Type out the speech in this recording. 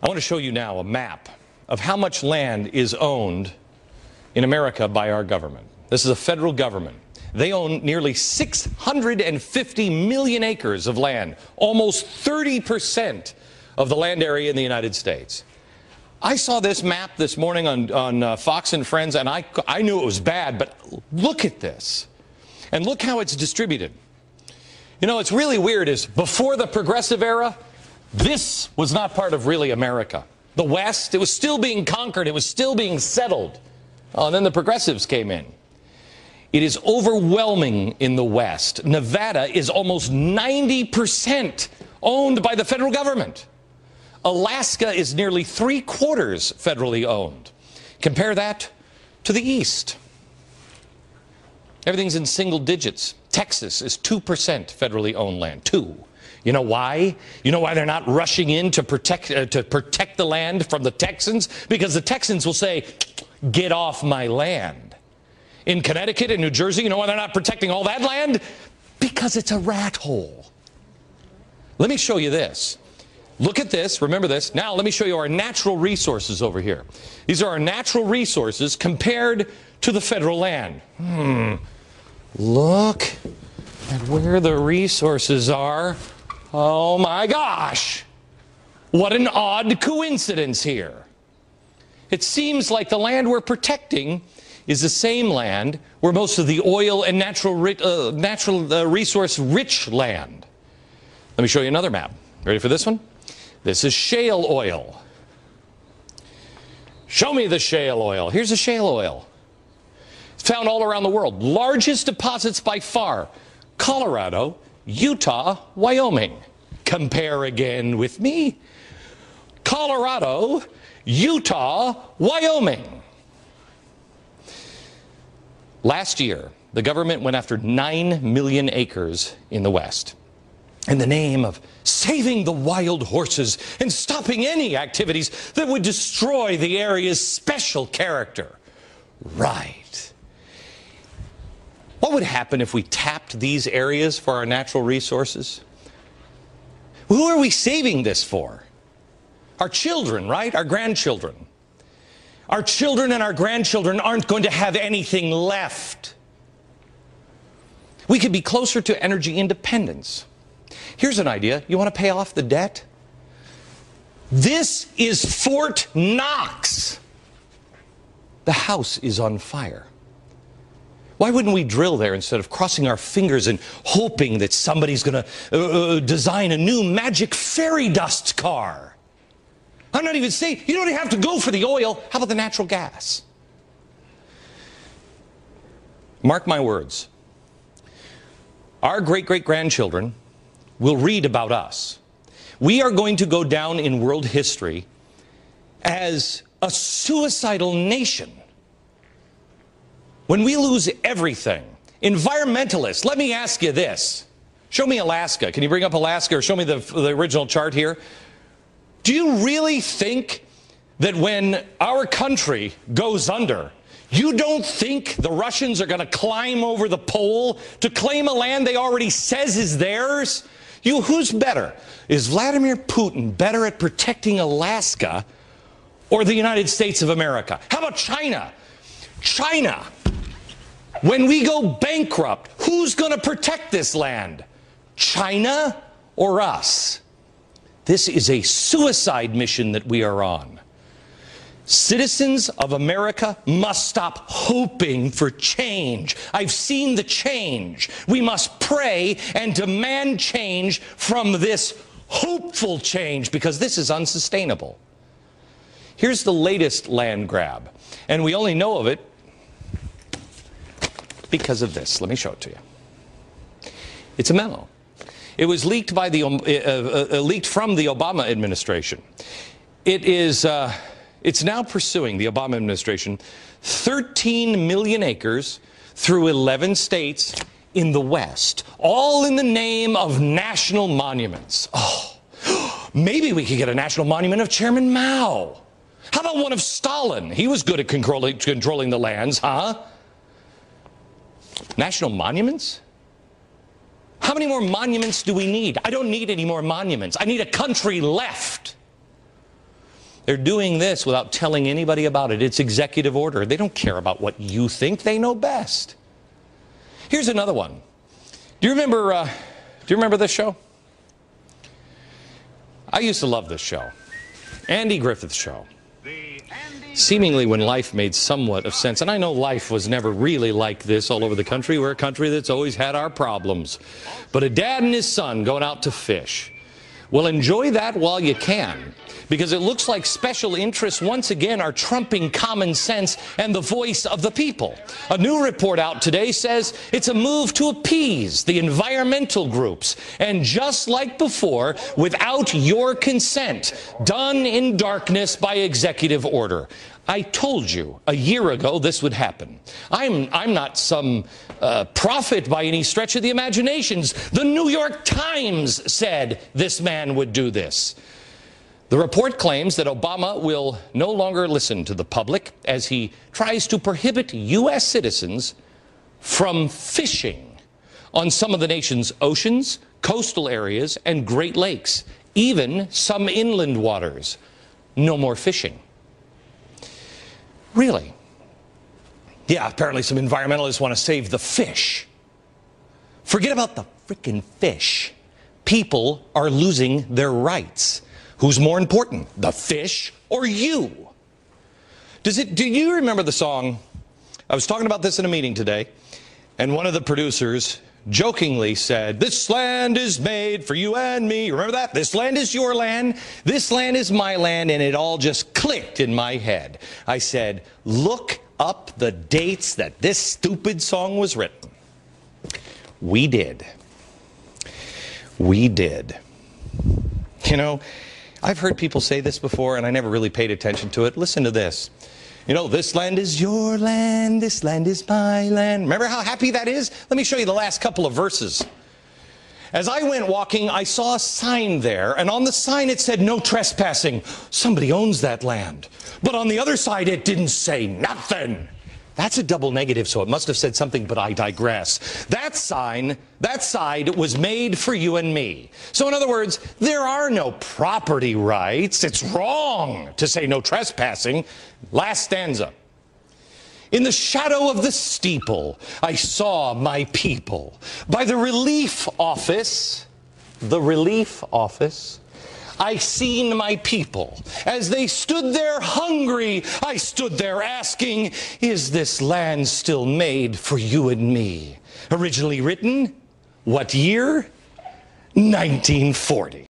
I want to show you now a map of how much land is owned in America by our government. This is a federal government. They own nearly 650 million acres of land, almost 30% of the land area in the United States. I saw this map this morning on Fox and Friends, and I knew it was bad, but look at this. And look how it's distributed. You know, it's really weird is before the Progressive era, this was not part of really America. The West, it was still being conquered. It was still being settled. And then the Progressives came in. It is overwhelming in the West. Nevada is almost 90% owned by the federal government. Alaska is nearly 3/4 federally owned. Compare that to the East. Everything's in single digits. Texas is 2% federally owned land. 2. You know why? You know why they're not rushing in to protect the land from the Texans? Because the Texans will say, "Get off my land." In Connecticut and New Jersey, you know why they're not protecting all that land? Because it's a rat hole. Let me show you this. Look at this. Remember this. Now let me show you our natural resources over here. These are our natural resources compared to the federal land. Look at where the resources are. Oh my gosh. What an odd coincidence here. It seems like the land we're protecting is the same land where most of the oil and natural resource rich land. Let me show you another map. Ready for this one? This is shale oil. Show me the shale oil. Here's the shale oil. It's found all around the world. Largest deposits by far. Colorado, Utah, Wyoming. Compare again with me. Colorado, Utah, Wyoming. Last year, the government went after 9 million acres in the West in the name of saving the wild horses and stopping any activities that would destroy the area's special character. Right. What would happen if we tapped these areas for our natural resources? Who are we saving this for? Our children, right? Our grandchildren. Our children and our grandchildren aren't going to have anything left. We could be closer to energy independence. Here's an idea. You want to pay off the debt? This is Fort Knox. The house is on fire. Why wouldn't we drill there instead of crossing our fingers and hoping that somebody's going to design a new magic fairy dust car? I'm not even saying, you don't even have to go for the oil. How about the natural gas? Mark my words. Our great-great-grandchildren will read about us. We are going to go down in world history as a suicidal nation. When we lose everything, environmentalists, let me ask you this. Show me Alaska. Can you bring up Alaska or show me the original chart here? Do you really think that when our country goes under, you don't think the Russians are going to climb over the pole to claim a land they already says is theirs? Who's better? Is Vladimir Putin better at protecting Alaska or the United States of America? How about China? China. When we go bankrupt, who's going to protect this land? China or us? This is a suicide mission that we are on. Citizens of America must stop hoping for change. I've seen the change. We must pray and demand change from this hopeful change because this is unsustainable. Here's the latest land grab, and we only know of it because of this. Let me show it to you. It's a memo. It was leaked by leaked from the Obama administration. It's now pursuing, the Obama administration, 13 million acres through 11 states in the West, all in the name of national monuments. Oh, maybe we could get a national monument of Chairman Mao. How about one of Stalin? He was good at controlling the lands, huh? National monuments? How many more monuments do we need? I don't need any more monuments. I need a country left. They're doing this without telling anybody about it. It's executive order. They don't care about what you think. They know best. Here's another one. Do you remember this show? I used to love this show. Andy Griffith's Show. Seemingly when life made somewhat of sense. And I know life was never really like this all over the country. We're a country that's always had our problems. But a dad and his son going out to fish. Well, enjoy that while you can, because it looks like special interests once again are trumping common sense and the voice of the people. A new report out today says it's a move to appease the environmental groups, and just like before, without your consent, done in darkness by executive order. I told you a year ago this would happen. I'm not some prophet by any stretch of the imaginations. The New York Times said this man would do this. The report claims that Obama will no longer listen to the public as he tries to prohibit U.S. citizens from fishing on some of the nation's oceans, coastal areas, and Great Lakes, even some inland waters. No more fishing. Really? Yeah, apparently some environmentalists want to save the fish. Forget about the frickin' fish. People are losing their rights. Who's more important, the fish or you? Do you remember the song? I was talking about this in a meeting today, and one of the producers jokingly said, "This land is made for you and me." Remember that? This land is your land. This land is my land. And it all just clicked in my head. I said, look up the dates that this stupid song was written. We did. We did. You know, I've heard people say this before, and I never really paid attention to it. Listen to this. You know, this land is your land, this land is my land. Remember how happy that is? Let me show you the last couple of verses. As I went walking, I saw a sign there, and on the sign it said, "No trespassing." Somebody owns that land. But on the other side, it didn't say nothing. That's a double negative, so it must have said something, but I digress. That sign, that side was made for you and me. So in other words, there are no property rights. It's wrong to say no trespassing. Last stanza. In the shadow of the steeple, I saw my people. By the relief office, I seen my people. As they stood there hungry, I stood there asking, is this land still made for you and me? Originally written, what year? 1940.